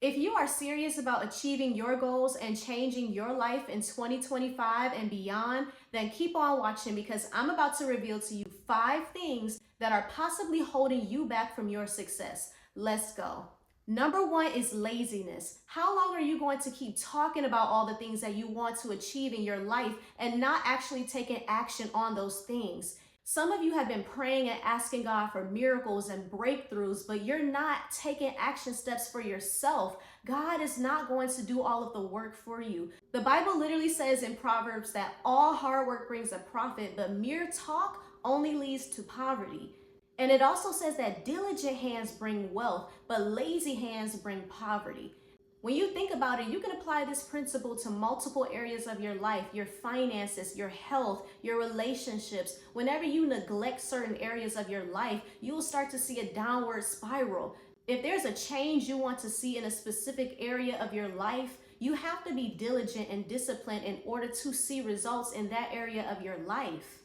If you are serious about achieving your goals and changing your life in 2025 and beyond, then keep on watching because I'm about to reveal to you 5 things that are possibly holding you back from your success. Let's go. Number 1 is laziness. How long are you going to keep talking about all the things that you want to achieve in your life and not actually taking action on those things? Some of you have been praying and asking God for miracles and breakthroughs, but you're not taking action steps for yourself. God is not going to do all of the work for you. The Bible literally says in Proverbs that all hard work brings a profit, but mere talk only leads to poverty. And it also says that diligent hands bring wealth, but lazy hands bring poverty. When you think about it, you can apply this principle to multiple areas of your life, your finances, your health, your relationships. Whenever you neglect certain areas of your life, you will start to see a downward spiral. If there's a change you want to see in a specific area of your life, you have to be diligent and disciplined in order to see results in that area of your life.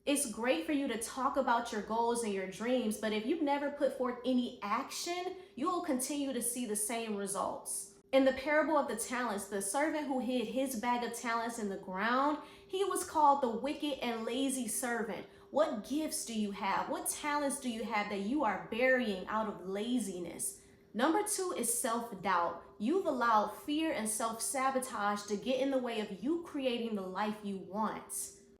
It's great for you to talk about your goals and your dreams, but if you've never put forth any action, you will continue to see the same results. In the parable of the talents, the servant who hid his bag of talents in the ground, he was called the wicked and lazy servant. What gifts do you have? What talents do you have that you are burying out of laziness? Number 2 is self-doubt. You've allowed fear and self-sabotage to get in the way of you creating the life you want.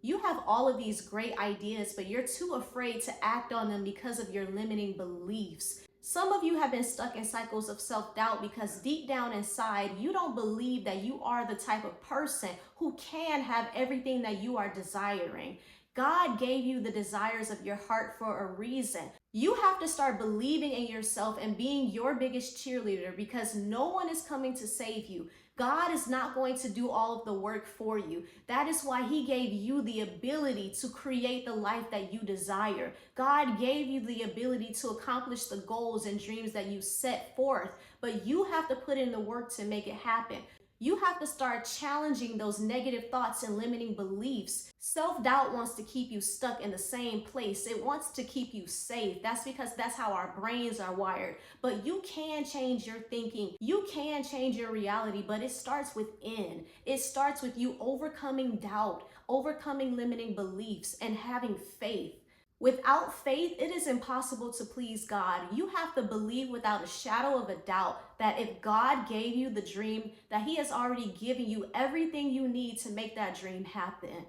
You have all of these great ideas, but you're too afraid to act on them because of your limiting beliefs. Some of you have been stuck in cycles of self-doubt because deep down inside, you don't believe that you are the type of person who can have everything that you are desiring. God gave you the desires of your heart for a reason. You have to start believing in yourself and being your biggest cheerleader because no one is coming to save you. God is not going to do all of the work for you. That is why He gave you the ability to create the life that you desire. God gave you the ability to accomplish the goals and dreams that you set forth, but you have to put in the work to make it happen. You have to start challenging those negative thoughts and limiting beliefs. Self-doubt wants to keep you stuck in the same place. It wants to keep you safe. That's because that's how our brains are wired. But you can change your thinking. You can change your reality, but it starts within. It starts with you overcoming doubt, overcoming limiting beliefs, and having faith. Without faith, it is impossible to please God. You have to believe without a shadow of a doubt that if God gave you the dream, that He has already given you everything you need to make that dream happen.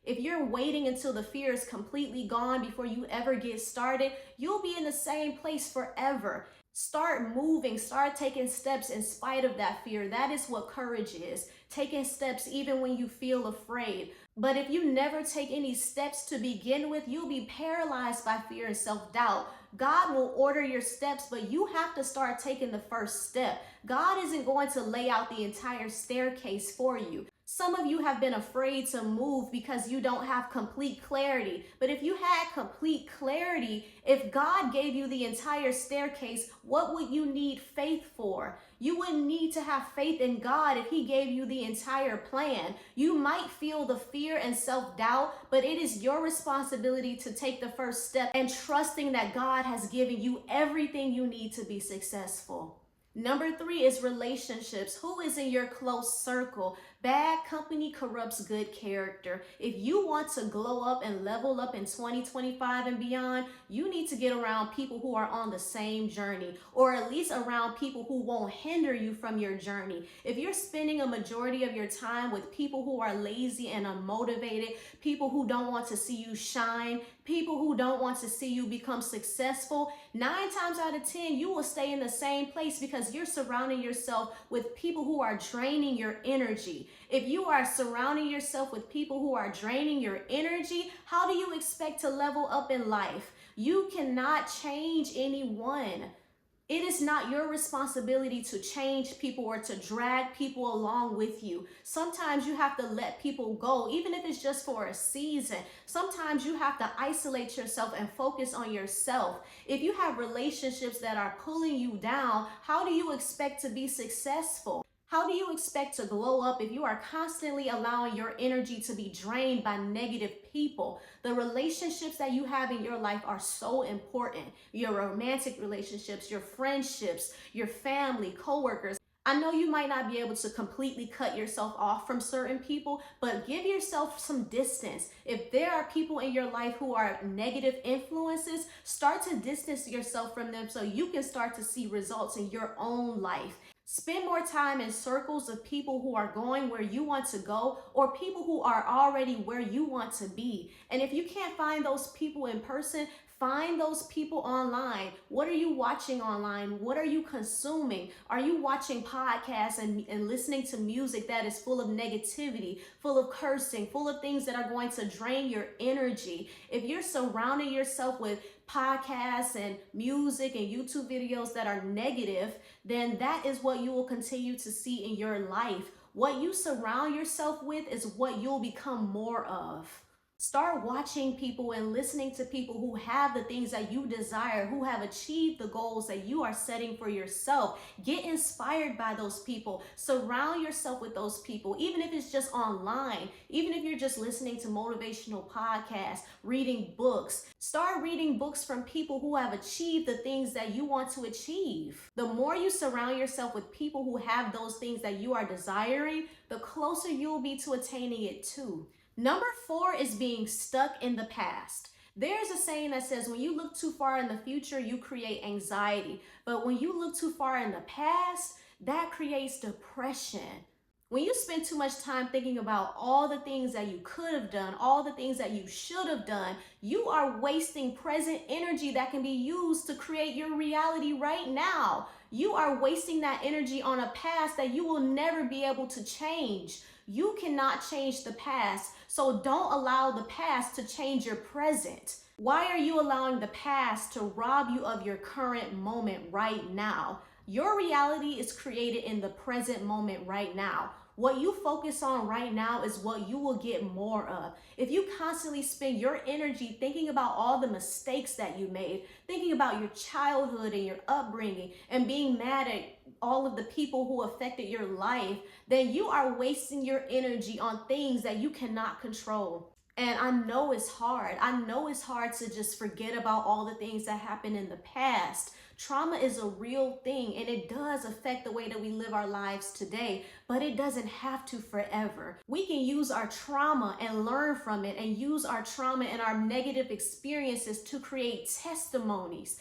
If you're waiting until the fear is completely gone before you ever get started, you'll be in the same place forever. Start moving, start taking steps in spite of that fear. That is what courage is. Taking steps even when you feel afraid. But if you never take any steps to begin with, you'll be paralyzed by fear and self-doubt. God will order your steps, but you have to start taking the first step. God isn't going to lay out the entire staircase for you. Some of you have been afraid to move because you don't have complete clarity. But if you had complete clarity, if God gave you the entire staircase, what would you need faith for? You wouldn't need to have faith in God if He gave you the entire plan. You might feel the fear and self-doubt, but it is your responsibility to take the first step and trusting that God has given you everything you need to be successful. Number 3 is relationships. Who is in your close circle? Bad company corrupts good character. If you want to glow up and level up in 2025 and beyond, you need to get around people who are on the same journey, or at least around people who won't hinder you from your journey. If you're spending a majority of your time with people who are lazy and unmotivated, people who don't want to see you shine, people who don't want to see you become successful, 9 times out of 10, you will stay in the same place because you're surrounding yourself with people who are draining your energy. If you are surrounding yourself with people who are draining your energy, how do you expect to level up in life? You cannot change anyone. It is not your responsibility to change people or to drag people along with you. Sometimes you have to let people go, even if it's just for a season. Sometimes you have to isolate yourself and focus on yourself. If you have relationships that are pulling you down, how do you expect to be successful? How do you expect to glow up if you are constantly allowing your energy to be drained by negative people? The relationships that you have in your life are so important. Your romantic relationships, your friendships, your family, coworkers. I know you might not be able to completely cut yourself off from certain people, but give yourself some distance. If there are people in your life who are negative influences, start to distance yourself from them so you can start to see results in your own life. Spend more time in circles of people who are going where you want to go or people who are already where you want to be. And if you can't find those people in person, find those people online. What are you watching online? What are you consuming? Are you watching podcasts and listening to music that is full of negativity, full of cursing, full of things that are going to drain your energy? If you're surrounding yourself with podcasts and music and YouTube videos that are negative, then that is what you will continue to see in your life. What you surround yourself with is what you'll become more of. Start watching people and listening to people who have the things that you desire, who have achieved the goals that you are setting for yourself. Get inspired by those people. Surround yourself with those people, even if it's just online, even if you're just listening to motivational podcasts, reading books. Start reading books from people who have achieved the things that you want to achieve. The more you surround yourself with people who have those things that you are desiring, the closer you'll be to attaining it too. Number 4 is being stuck in the past. There's a saying that says when you look too far in the future, you create anxiety. But when you look too far in the past, that creates depression. When you spend too much time thinking about all the things that you could have done, all the things that you should have done, you are wasting present energy that can be used to create your reality right now. You are wasting that energy on a past that you will never be able to change. You cannot change the past, so don't allow the past to change your present. Why are you allowing the past to rob you of your current moment right now? Your reality is created in the present moment right now. What you focus on right now is what you will get more of. If you constantly spend your energy thinking about all the mistakes that you made, thinking about your childhood and your upbringing, and being mad at all of the people who affected your life, then you are wasting your energy on things that you cannot control. And I know it's hard. I know it's hard to just forget about all the things that happened in the past. Trauma is a real thing and it does affect the way that we live our lives today, but it doesn't have to forever. We can use our trauma and learn from it and use our trauma and our negative experiences to create testimonies.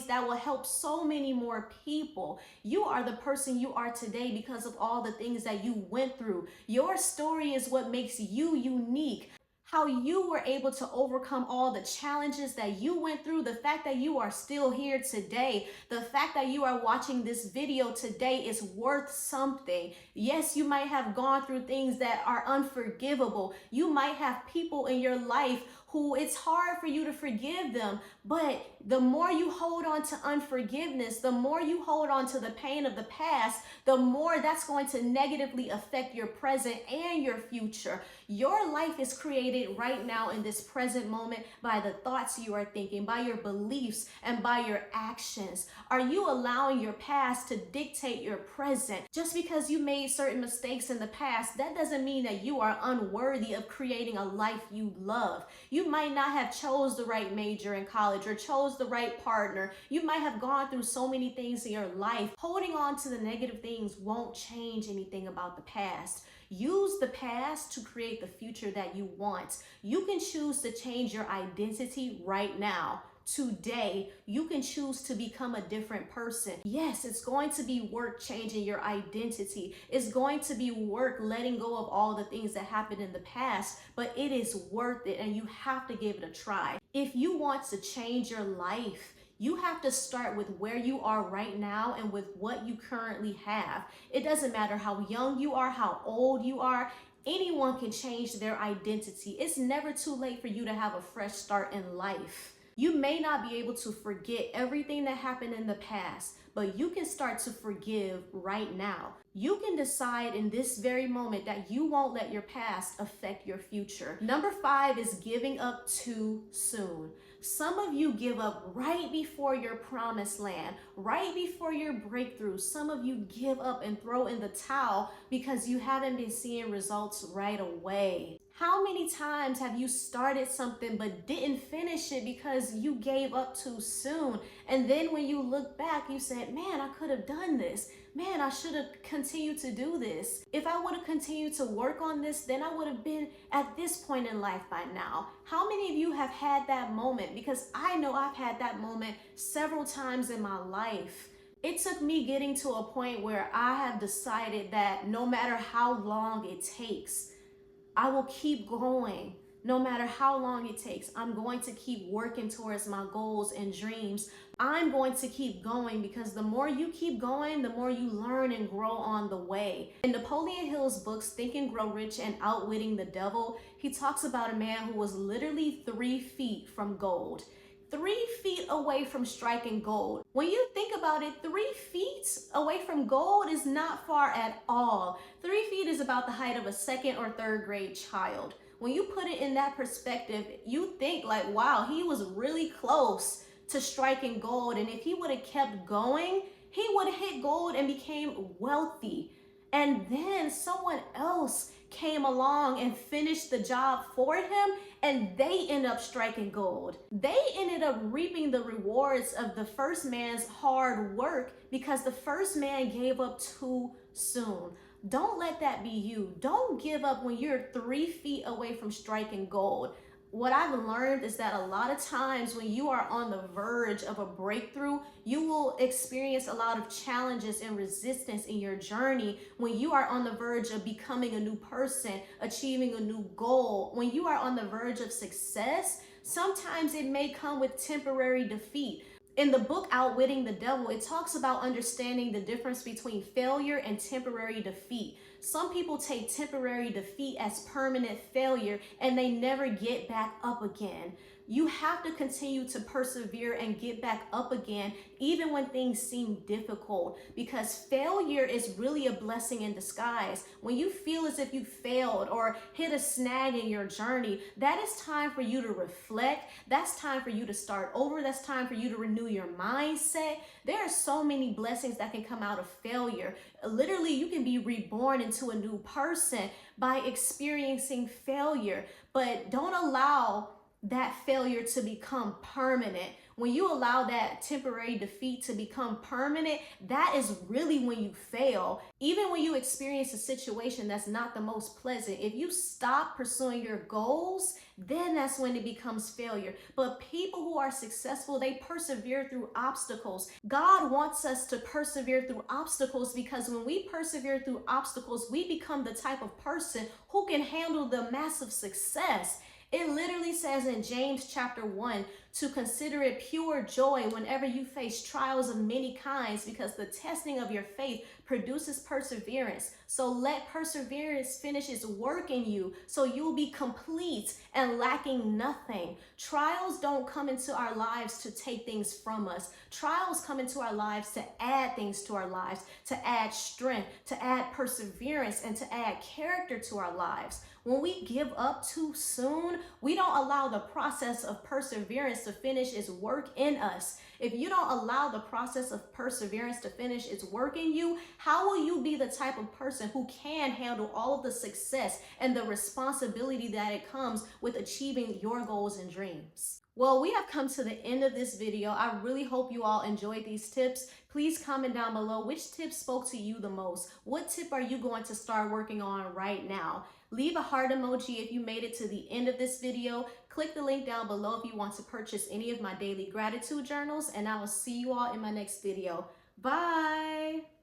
That will help so many more people. You are the person you are today because of all the things that you went through. Your story is what makes you unique. How you were able to overcome all the challenges that you went through, the fact that you are still here today, the fact that you are watching this video today is worth something. Yes, you might have gone through things that are unforgivable. You might have people in your life who it's hard for you to forgive them, but the more you hold on to unforgiveness, the more you hold on to the pain of the past, the more that's going to negatively affect your present and your future. Your life is created right now in this present moment by the thoughts you are thinking, by your beliefs, and by your actions. Are you allowing your past to dictate your present? Just because you made certain mistakes in the past, that doesn't mean that you are unworthy of creating a life you love. You might not have chose the right major in college or chose the right partner. You might have gone through so many things in your life. Holding on to the negative things won't change anything about the past. Use the past to create the future that you want. You can choose to change your identity right now. Today, you can choose to become a different person. Yes, it's going to be work changing your identity. It's going to be work letting go of all the things that happened in the past, but it is worth it and you have to give it a try. If you want to change your life, you have to start with where you are right now and with what you currently have. It doesn't matter how young you are, how old you are. Anyone can change their identity. It's never too late for you to have a fresh start in life. You may not be able to forget everything that happened in the past, but you can start to forgive right now. You can decide in this very moment that you won't let your past affect your future. Number 5 is giving up too soon. Some of you give up right before your promised land, right before your breakthrough. Some of you give up and throw in the towel because you haven't been seeing results right away. How many times have you started something but didn't finish it because you gave up too soon? And then when you look back, you said, man, I could have done this. Man, I should have continued to do this. If I would have continued to work on this, then I would have been at this point in life by now. How many of you have had that moment? Because I know I've had that moment several times in my life. It took me getting to a point where I have decided that no matter how long it takes, I will keep going. No matter how long it takes, I'm going to keep working towards my goals and dreams. I'm going to keep going because the more you keep going, the more you learn and grow on the way. In Napoleon Hill's books, Think and Grow Rich and Outwitting the Devil, he talks about a man who was literally 3 feet from gold. 3 feet away from striking gold. When you think about it, 3 feet away from gold is not far at all. 3 feet is about the height of a second or third grade child. When you put it in that perspective, you think like, wow, he was really close to striking gold. And if he would have kept going, he would have hit gold and became wealthy. And then someone else came along and finished the job for him, and they end up striking gold. They ended up reaping the rewards of the first man's hard work because the first man gave up too soon. Don't let that be you. Don't give up when you're 3 feet away from striking gold. What I've learned is that a lot of times when you are on the verge of a breakthrough, you will experience a lot of challenges and resistance in your journey. When you are on the verge of becoming a new person, achieving a new goal, when you are on the verge of success, sometimes it may come with temporary defeat. In the book Outwitting the Devil, it talks about understanding the difference between failure and temporary defeat. Some people take temporary defeat as permanent failure and they never get back up again. You have to continue to persevere and get back up again, even when things seem difficult, because failure is really a blessing in disguise. When you feel as if you failed or hit a snag in your journey, that is time for you to reflect. That's time for you to start over. That's time for you to renew your mindset. There are so many blessings that can come out of failure. Literally, you can be reborn into a new person by experiencing failure, but don't allow that failure to become permanent. When you allow that temporary defeat to become permanent, that is really when you fail. Even when you experience a situation that's not the most pleasant, if you stop pursuing your goals, then that's when it becomes failure. But people who are successful, they persevere through obstacles. God wants us to persevere through obstacles because when we persevere through obstacles, we become the type of person who can handle the massive success. It literally says in James chapter 1 to consider it pure joy whenever you face trials of many kinds, because the testing of your faith produces perseverance. So let perseverance finish its work in you so you'll be complete and lacking nothing. Trials don't come into our lives to take things from us. Trials come into our lives to add things to our lives, to add strength, to add perseverance, and to add character to our lives. When we give up too soon, we don't allow the process of perseverance to finish its work in us. If you don't allow the process of perseverance to finish its work in you, how will you be the type of person who can handle all of the success and the responsibility that it comes with achieving your goals and dreams? Well, we have come to the end of this video. I really hope you all enjoyed these tips. Please comment down below which tip spoke to you the most. What tip are you going to start working on right now? Leave a heart emoji if you made it to the end of this video. Click the link down below if you want to purchase any of my daily gratitude journals, and I will see you all in my next video. Bye!